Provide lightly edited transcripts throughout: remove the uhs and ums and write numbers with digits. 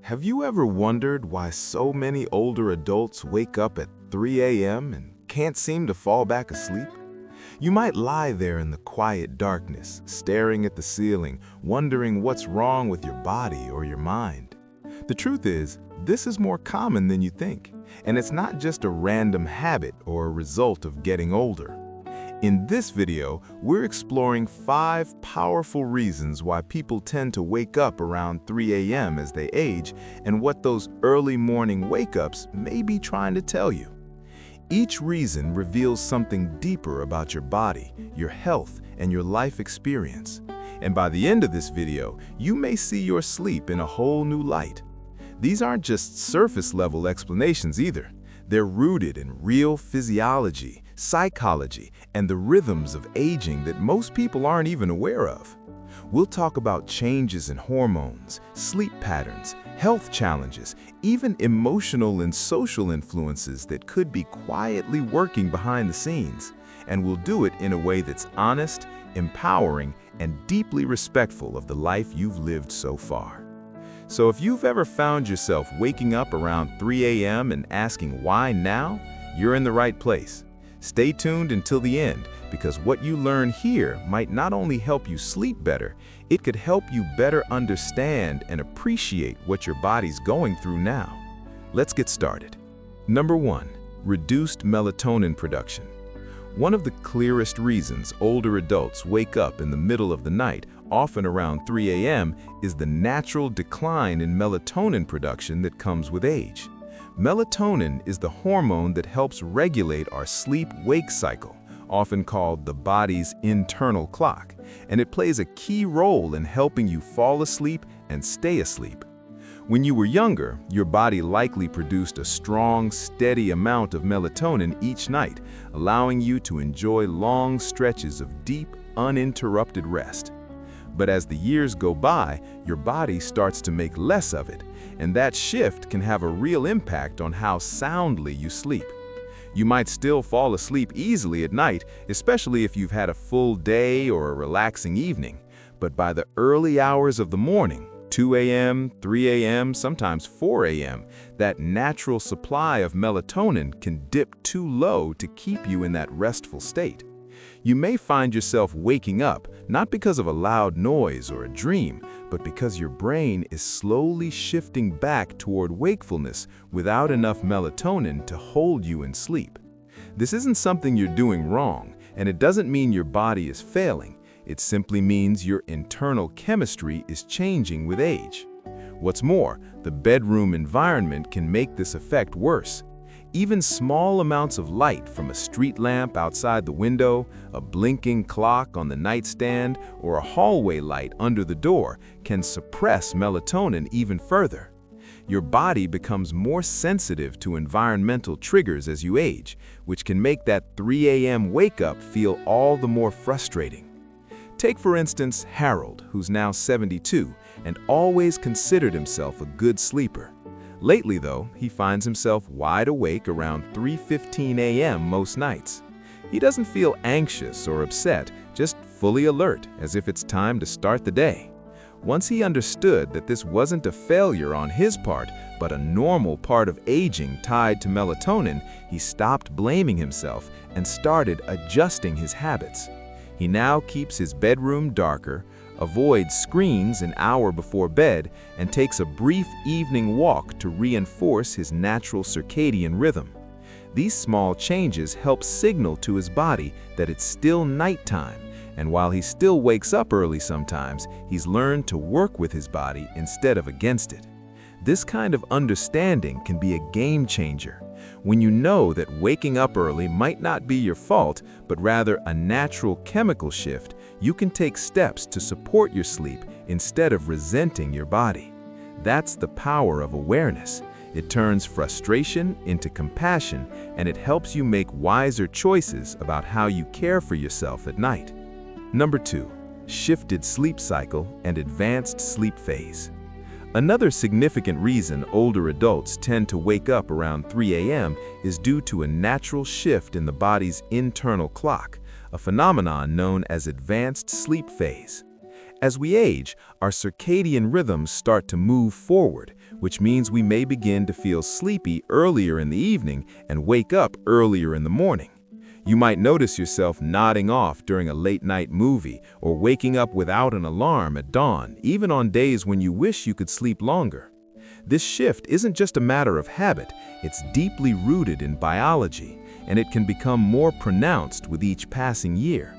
Have you ever wondered why so many older adults wake up at 3 a.m. and can't seem to fall back asleep? You might lie there in the quiet darkness, staring at the ceiling, wondering what's wrong with your body or your mind. The truth is, this is more common than you think, and it's not just a random habit or a result of getting older. In this video, we're exploring 5 powerful reasons why people tend to wake up around 3 a.m. as they age and what those early morning wake-ups may be trying to tell you. Each reason reveals something deeper about your body, your health, and your life experience. And by the end of this video, you may see your sleep in a whole new light. These aren't just surface-level explanations either. They're rooted in real physiology, psychology, and the rhythms of aging that most people aren't even aware of. We'll talk about changes in hormones, sleep patterns, health challenges, even emotional and social influences that could be quietly working behind the scenes. And we'll do it in a way that's honest, empowering, and deeply respectful of the life you've lived so far. So if you've ever found yourself waking up around 3 a.m. and asking why now, you're in the right place. Stay tuned until the end, because what you learn here might not only help you sleep better, it could help you better understand and appreciate what your body's going through now. Let's get started. Number 1, reduced melatonin production. One of the clearest reasons older adults wake up in the middle of the night, often around 3 a.m., is the natural decline in melatonin production that comes with age. Melatonin is the hormone that helps regulate our sleep-wake cycle, often called the body's internal clock, and it plays a key role in helping you fall asleep and stay asleep. When you were younger, your body likely produced a strong, steady amount of melatonin each night, allowing you to enjoy long stretches of deep, uninterrupted rest. But as the years go by, your body starts to make less of it, and that shift can have a real impact on how soundly you sleep. You might still fall asleep easily at night, especially if you've had a full day or a relaxing evening, but by the early hours of the morning, 2 a.m., 3 a.m., sometimes 4 a.m., that natural supply of melatonin can dip too low to keep you in that restful state. You may find yourself waking up, not because of a loud noise or a dream, but because your brain is slowly shifting back toward wakefulness without enough melatonin to hold you in sleep. This isn't something you're doing wrong, and it doesn't mean your body is failing. It simply means your internal chemistry is changing with age. What's more, the bedroom environment can make this effect worse. Even small amounts of light from a street lamp outside the window, a blinking clock on the nightstand, or a hallway light under the door can suppress melatonin even further. Your body becomes more sensitive to environmental triggers as you age, which can make that 3 a.m. wake-up feel all the more frustrating. Take, for instance, Harold, who's now 72 and always considered himself a good sleeper. Lately, though, he finds himself wide awake around 3:15 a.m. most nights. He doesn't feel anxious or upset, just fully alert, as if it's time to start the day. Once he understood that this wasn't a failure on his part, but a normal part of aging tied to melatonin, he stopped blaming himself and started adjusting his habits. He now keeps his bedroom darker, avoids screens an hour before bed, and takes a brief evening walk to reinforce his natural circadian rhythm. These small changes help signal to his body that it's still nighttime, and while he still wakes up early sometimes, he's learned to work with his body instead of against it. This kind of understanding can be a game changer. When you know that waking up early might not be your fault, but rather a natural chemical shift, you can take steps to support your sleep instead of resenting your body. That's the power of awareness. It turns frustration into compassion, and it helps you make wiser choices about how you care for yourself at night. Number 2, shifted sleep cycle and advanced sleep phase. Another significant reason older adults tend to wake up around 3 a.m. is due to a natural shift in the body's internal clock, a phenomenon known as advanced sleep phase. As we age, our circadian rhythms start to move forward, which means we may begin to feel sleepy earlier in the evening and wake up earlier in the morning. You might notice yourself nodding off during a late-night movie or waking up without an alarm at dawn, even on days when you wish you could sleep longer. This shift isn't just a matter of habit, it's deeply rooted in biology, and it can become more pronounced with each passing year.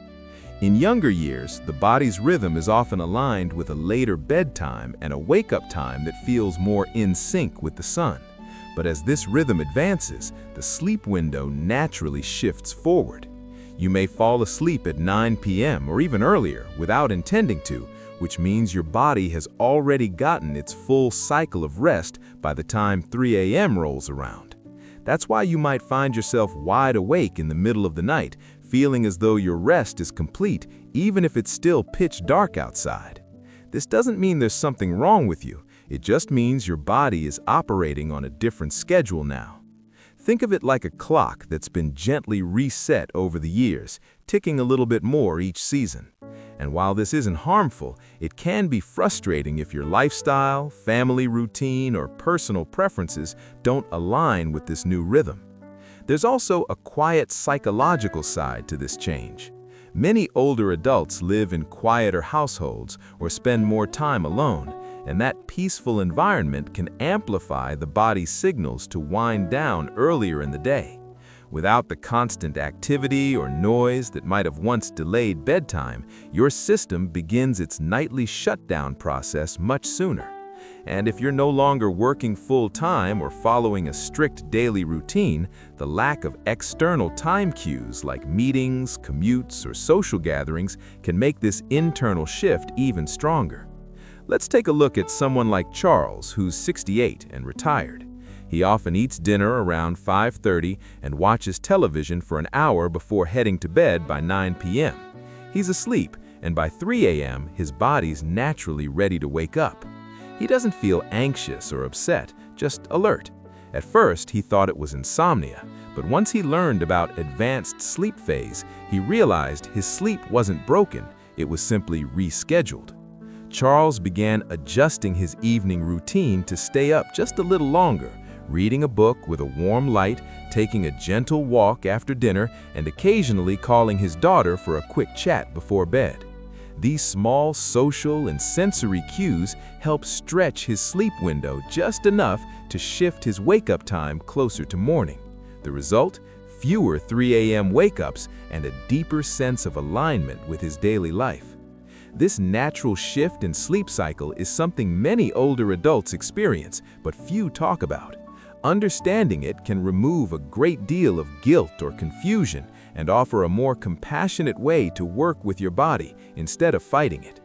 In younger years, the body's rhythm is often aligned with a later bedtime and a wake-up time that feels more in sync with the sun. But as this rhythm advances, the sleep window naturally shifts forward. You may fall asleep at 9 p.m. or even earlier without intending to, which means your body has already gotten its full cycle of rest by the time 3 a.m. rolls around. That's why you might find yourself wide awake in the middle of the night, feeling as though your rest is complete, even if it's still pitch dark outside. This doesn't mean there's something wrong with you. It just means your body is operating on a different schedule now. Think of it like a clock that's been gently reset over the years, ticking a little bit more each season. And while this isn't harmful, it can be frustrating if your lifestyle, family routine, or personal preferences don't align with this new rhythm. There's also a quiet psychological side to this change. Many older adults live in quieter households or spend more time alone, and that peaceful environment can amplify the body's signals to wind down earlier in the day. Without the constant activity or noise that might have once delayed bedtime, your system begins its nightly shutdown process much sooner. And if you're no longer working full-time or following a strict daily routine, the lack of external time cues like meetings, commutes, or social gatherings can make this internal shift even stronger. Let's take a look at someone like Charles, who's 68 and retired. He often eats dinner around 5:30 and watches television for an hour before heading to bed by 9 p.m. He's asleep, and by 3 a.m. his body's naturally ready to wake up. He doesn't feel anxious or upset, just alert. At first, he thought it was insomnia, but once he learned about advanced sleep phase, he realized his sleep wasn't broken, it was simply rescheduled. Charles began adjusting his evening routine to stay up just a little longer, reading a book with a warm light, taking a gentle walk after dinner, and occasionally calling his daughter for a quick chat before bed. These small social and sensory cues help stretch his sleep window just enough to shift his wake-up time closer to morning. The result? Fewer 3 a.m. wake-ups and a deeper sense of alignment with his daily life. This natural shift in sleep cycle is something many older adults experience, but few talk about. Understanding it can remove a great deal of guilt or confusion and offer a more compassionate way to work with your body instead of fighting it.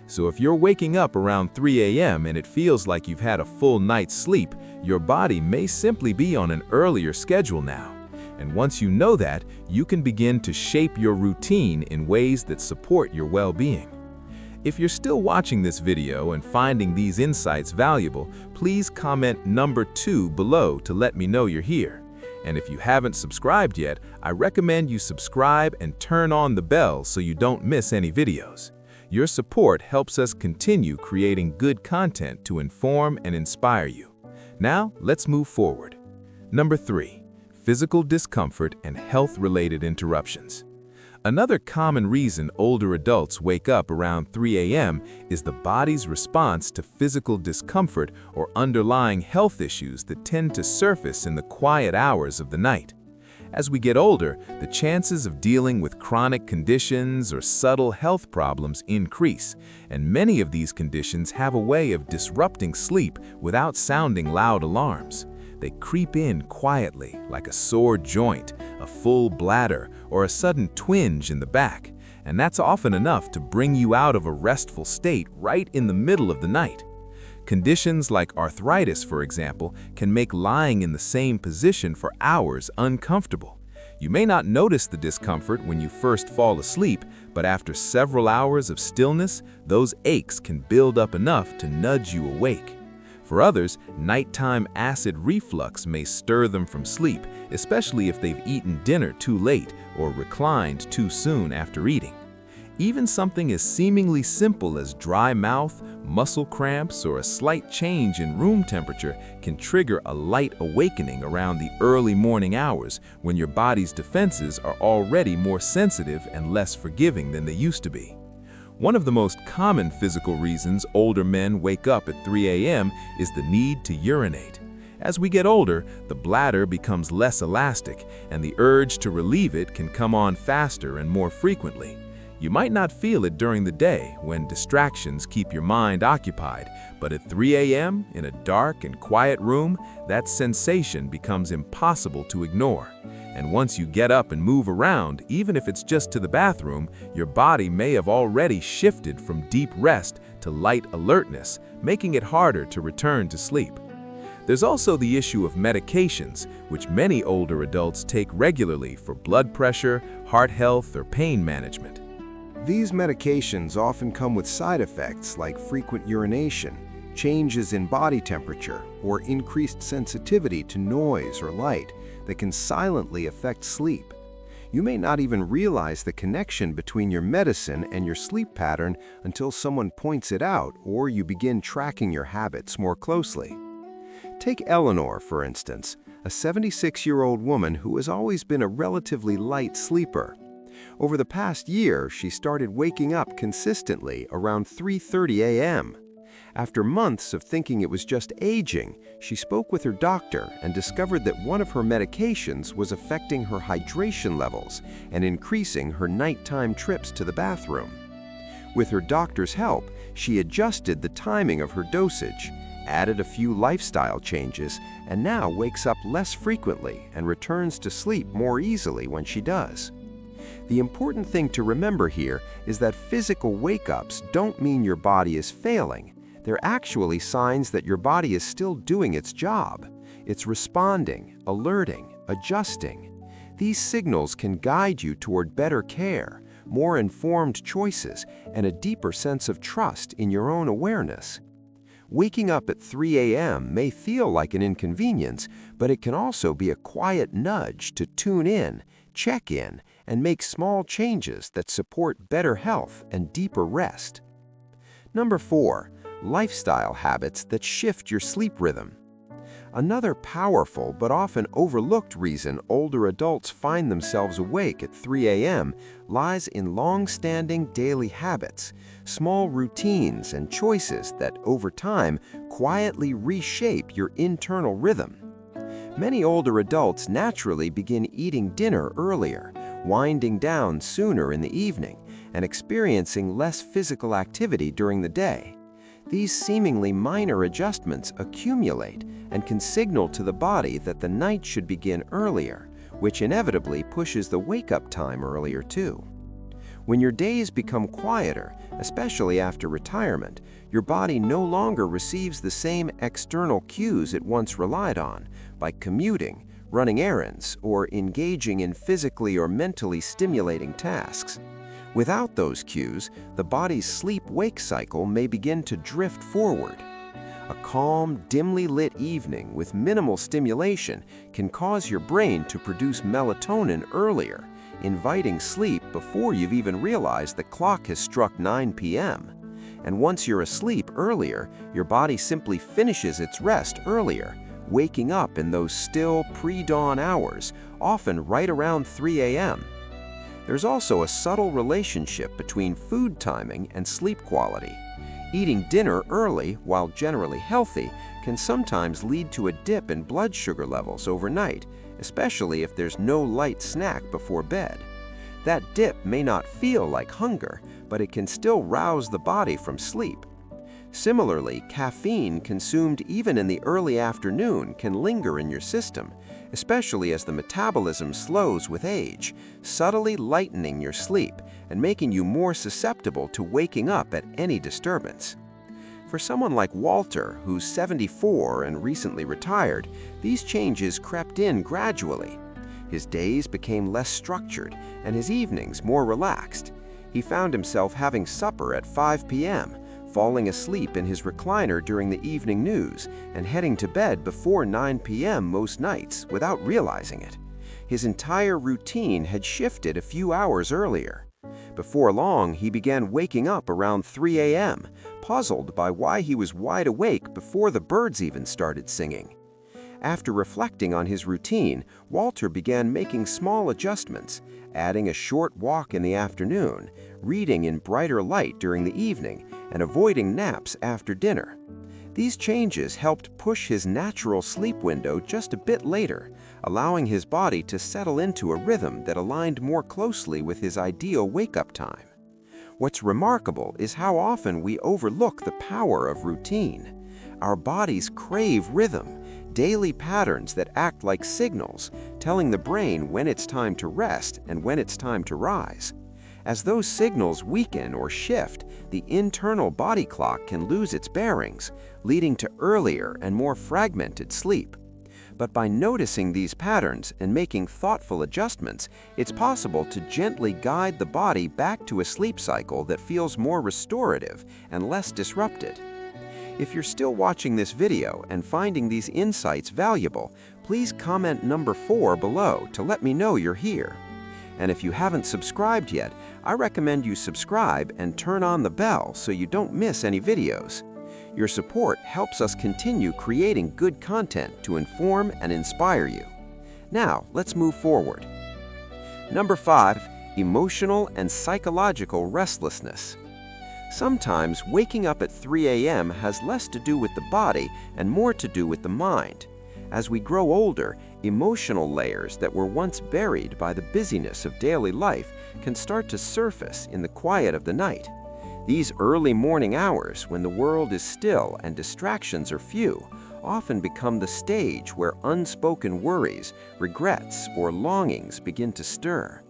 So if you're waking up around 3 a.m. and it feels like you've had a full night's sleep, your body may simply be on an earlier schedule now. And once you know that, you can begin to shape your routine in ways that support your well-being. If you're still watching this video and finding these insights valuable, please comment number 2 below to let me know you're here. And if you haven't subscribed yet, I recommend you subscribe and turn on the bell so you don't miss any videos. Your support helps us continue creating good content to inform and inspire you. Now, let's move forward. Number 3, physical discomfort and health-related interruptions. Another common reason older adults wake up around 3 a.m. is the body's response to physical discomfort or underlying health issues that tend to surface in the quiet hours of the night. As we get older, the chances of dealing with chronic conditions or subtle health problems increase, and many of these conditions have a way of disrupting sleep without sounding loud alarms. They creep in quietly, like a sore joint, a full bladder, or a sudden twinge in the back, and that's often enough to bring you out of a restful state right in the middle of the night. Conditions like arthritis, for example, can make lying in the same position for hours uncomfortable. You may not notice the discomfort when you first fall asleep, but after several hours of stillness, those aches can build up enough to nudge you awake. For others, nighttime acid reflux may stir them from sleep, especially if they've eaten dinner too late or reclined too soon after eating. Even something as seemingly simple as dry mouth, muscle cramps, or a slight change in room temperature can trigger a light awakening around the early morning hours when your body's defenses are already more sensitive and less forgiving than they used to be. One of the most common physical reasons older men wake up at 3 a.m. is the need to urinate. As we get older, the bladder becomes less elastic, and the urge to relieve it can come on faster and more frequently. You might not feel it during the day when distractions keep your mind occupied, but at 3 a.m. in a dark and quiet room, that sensation becomes impossible to ignore. And once you get up and move around, even if it's just to the bathroom, your body may have already shifted from deep rest to light alertness, making it harder to return to sleep. There's also the issue of medications, which many older adults take regularly for blood pressure, heart health, or pain management. These medications often come with side effects like frequent urination, changes in body temperature, or increased sensitivity to noise or light that can silently affect sleep. You may not even realize the connection between your medicine and your sleep pattern until someone points it out or you begin tracking your habits more closely. Take Eleanor, for instance, a 76-year-old woman who has always been a relatively light sleeper. Over the past year, she started waking up consistently around 3:30 a.m. After months of thinking it was just aging, she spoke with her doctor and discovered that one of her medications was affecting her hydration levels and increasing her nighttime trips to the bathroom. With her doctor's help, she adjusted the timing of her dosage, added a few lifestyle changes, and now wakes up less frequently and returns to sleep more easily when she does. The important thing to remember here is that physical wake-ups don't mean your body is failing. They're actually signs that your body is still doing its job. It's responding, alerting, adjusting. These signals can guide you toward better care, more informed choices, and a deeper sense of trust in your own awareness. Waking up at 3 a.m. may feel like an inconvenience, but it can also be a quiet nudge to tune in, check in, and make small changes that support better health and deeper rest. Number 4. Lifestyle habits that shift your sleep rhythm. Another powerful but often overlooked reason older adults find themselves awake at 3 a.m. lies in long-standing daily habits, small routines and choices that, over time, quietly reshape your internal rhythm. Many older adults naturally begin eating dinner earlier, winding down sooner in the evening, and experiencing less physical activity during the day. These seemingly minor adjustments accumulate and can signal to the body that the night should begin earlier, which inevitably pushes the wake-up time earlier too. When your days become quieter, especially after retirement, your body no longer receives the same external cues it once relied on, like commuting, running errands, or engaging in physically or mentally stimulating tasks. Without those cues, the body's sleep-wake cycle may begin to drift forward. A calm, dimly lit evening with minimal stimulation can cause your brain to produce melatonin earlier, inviting sleep before you've even realized the clock has struck 9 p.m. And once you're asleep earlier, your body simply finishes its rest earlier, waking up in those still pre-dawn hours, often right around 3 a.m. There's also a subtle relationship between food timing and sleep quality. Eating dinner early, while generally healthy, can sometimes lead to a dip in blood sugar levels overnight, especially if there's no light snack before bed. That dip may not feel like hunger, but it can still rouse the body from sleep. Similarly, caffeine consumed even in the early afternoon can linger in your system, especially as the metabolism slows with age, subtly lightening your sleep and making you more susceptible to waking up at any disturbance. For someone like Walter, who's 74 and recently retired, these changes crept in gradually. His days became less structured and his evenings more relaxed. He found himself having supper at 5 p.m., falling asleep in his recliner during the evening news, and heading to bed before 9 p.m. most nights without realizing it. His entire routine had shifted a few hours earlier. Before long, he began waking up around 3 a.m., puzzled by why he was wide awake before the birds even started singing. After reflecting on his routine, Walter began making small adjustments, adding a short walk in the afternoon, reading in brighter light during the evening, and avoiding naps after dinner. These changes helped push his natural sleep window just a bit later, allowing his body to settle into a rhythm that aligned more closely with his ideal wake-up time. What's remarkable is how often we overlook the power of routine. Our bodies crave rhythm, daily patterns that act like signals, telling the brain when it's time to rest and when it's time to rise. As those signals weaken or shift, the internal body clock can lose its bearings, leading to earlier and more fragmented sleep. But by noticing these patterns and making thoughtful adjustments, it's possible to gently guide the body back to a sleep cycle that feels more restorative and less disrupted. If you're still watching this video and finding these insights valuable, please comment number 4 below to let me know you're here. And if you haven't subscribed yet, I recommend you subscribe and turn on the bell so you don't miss any videos. Your support helps us continue creating good content to inform and inspire you. Now, let's move forward. Number 5, emotional and psychological restlessness. Sometimes waking up at 3 a.m. has less to do with the body and more to do with the mind. As we grow older, emotional layers that were once buried by the busyness of daily life can start to surface in the quiet of the night. These early morning hours, when the world is still and distractions are few, often become the stage where unspoken worries, regrets, or longings begin to stir.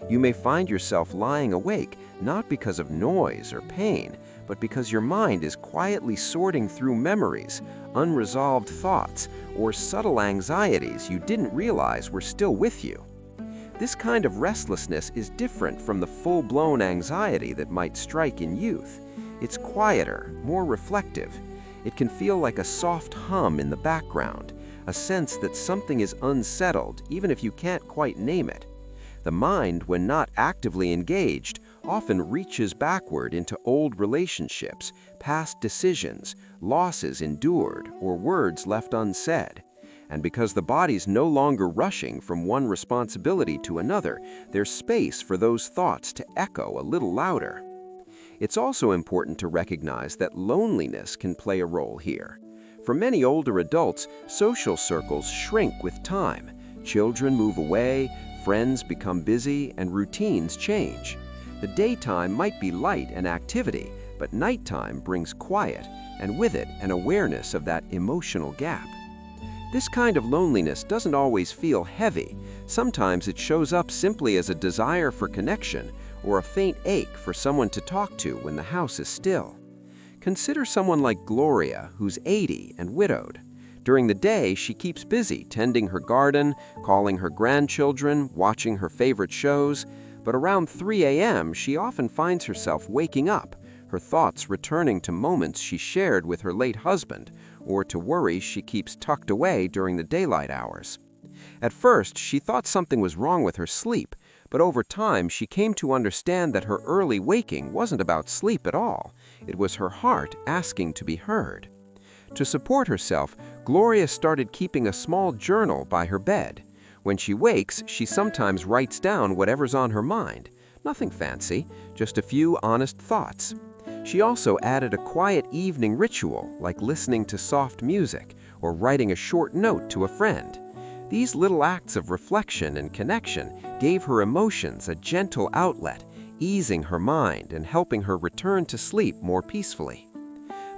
You may find yourself lying awake not because of noise or pain, but because your mind is quietly sorting through memories, unresolved thoughts, or subtle anxieties you didn't realize were still with you. This kind of restlessness is different from the full-blown anxiety that might strike in youth. It's quieter, more reflective. It can feel like a soft hum in the background, a sense that something is unsettled even if you can't quite name it. The mind, when not actively engaged, often reaches backward into old relationships, past decisions, losses endured, or words left unsaid. And because the body's no longer rushing from one responsibility to another, there's space for those thoughts to echo a little louder. It's also important to recognize that loneliness can play a role here. For many older adults, social circles shrink with time. Children move away, friends become busy, and routines change. The daytime might be light and activity, but nighttime brings quiet, and with it, an awareness of that emotional gap. This kind of loneliness doesn't always feel heavy. Sometimes it shows up simply as a desire for connection or a faint ache for someone to talk to when the house is still. Consider someone like Gloria, who's 80 and widowed. During the day, she keeps busy tending her garden, calling her grandchildren, watching her favorite shows. But around 3 a.m., she often finds herself waking up, her thoughts returning to moments she shared with her late husband, or to worries she keeps tucked away during the daylight hours. At first, she thought something was wrong with her sleep, but over time she came to understand that her early waking wasn't about sleep at all. It was her heart asking to be heard. To support herself, Gloria started keeping a small journal by her bed. When she wakes, she sometimes writes down whatever's on her mind. Nothing fancy, just a few honest thoughts. She also added a quiet evening ritual, like listening to soft music or writing a short note to a friend. These little acts of reflection and connection gave her emotions a gentle outlet, easing her mind and helping her return to sleep more peacefully.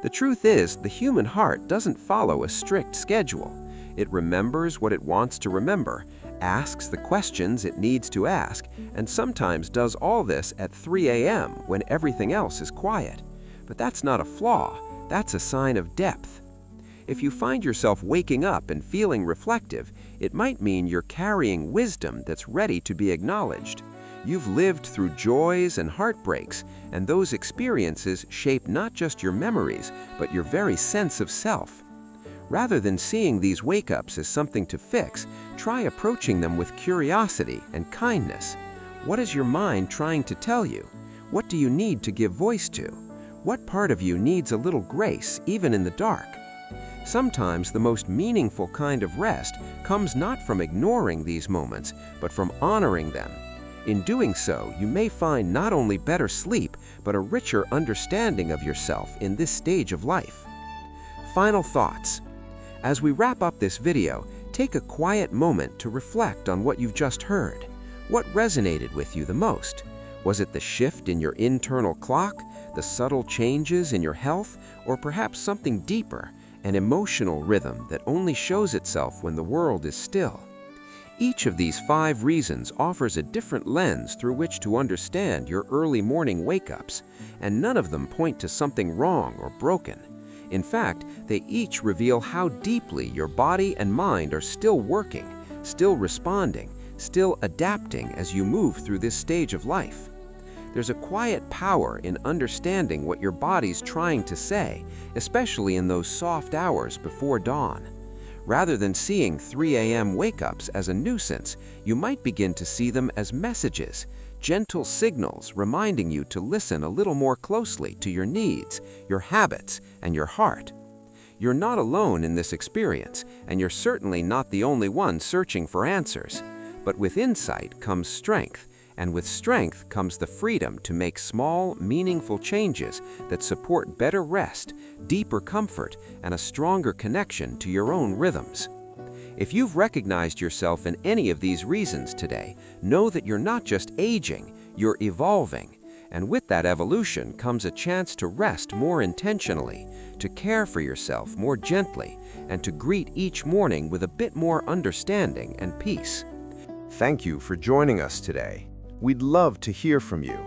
The truth is, the human heart doesn't follow a strict schedule. It remembers what it wants to remember, asks the questions it needs to ask, and sometimes does all this at 3 a.m. when everything else is quiet. But that's not a flaw, that's a sign of depth. If you find yourself waking up and feeling reflective, it might mean you're carrying wisdom that's ready to be acknowledged. You've lived through joys and heartbreaks, and those experiences shape not just your memories, but your very sense of self. Rather than seeing these wake-ups as something to fix, try approaching them with curiosity and kindness. What is your mind trying to tell you? What do you need to give voice to? What part of you needs a little grace, even in the dark? Sometimes the most meaningful kind of rest comes not from ignoring these moments, but from honoring them. In doing so, you may find not only better sleep, but a richer understanding of yourself in this stage of life. Final thoughts. As we wrap up this video, take a quiet moment to reflect on what you've just heard. What resonated with you the most? Was it the shift in your internal clock, the subtle changes in your health, or perhaps something deeper, an emotional rhythm that only shows itself when the world is still? Each of these 5 reasons offers a different lens through which to understand your early morning wake-ups, and none of them point to something wrong or broken. In fact, they each reveal how deeply your body and mind are still working, still responding, still adapting as you move through this stage of life. There's a quiet power in understanding what your body's trying to say, especially in those soft hours before dawn. Rather than seeing 3 a.m. wake-ups as a nuisance, you might begin to see them as messages, gentle signals reminding you to listen a little more closely to your needs, your habits, and your heart. You're not alone in this experience, and you're certainly not the only one searching for answers. But with insight comes strength, and with strength comes the freedom to make small, meaningful changes that support better rest, deeper comfort, and a stronger connection to your own rhythms. If you've recognized yourself in any of these reasons today, know that you're not just aging, you're evolving. And with that evolution comes a chance to rest more intentionally, to care for yourself more gently, and to greet each morning with a bit more understanding and peace. Thank you for joining us today. We'd love to hear from you.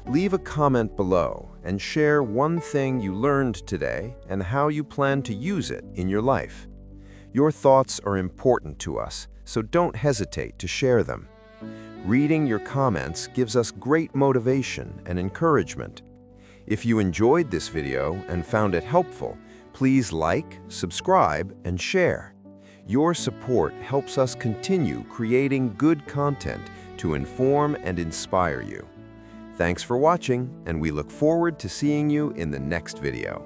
Leave a comment below and share one thing you learned today and how you plan to use it in your life. Your thoughts are important to us, so don't hesitate to share them. Reading your comments gives us great motivation and encouragement. If you enjoyed this video and found it helpful, please like, subscribe, and share. Your support helps us continue creating good content to inform and inspire you. Thanks for watching, and we look forward to seeing you in the next video.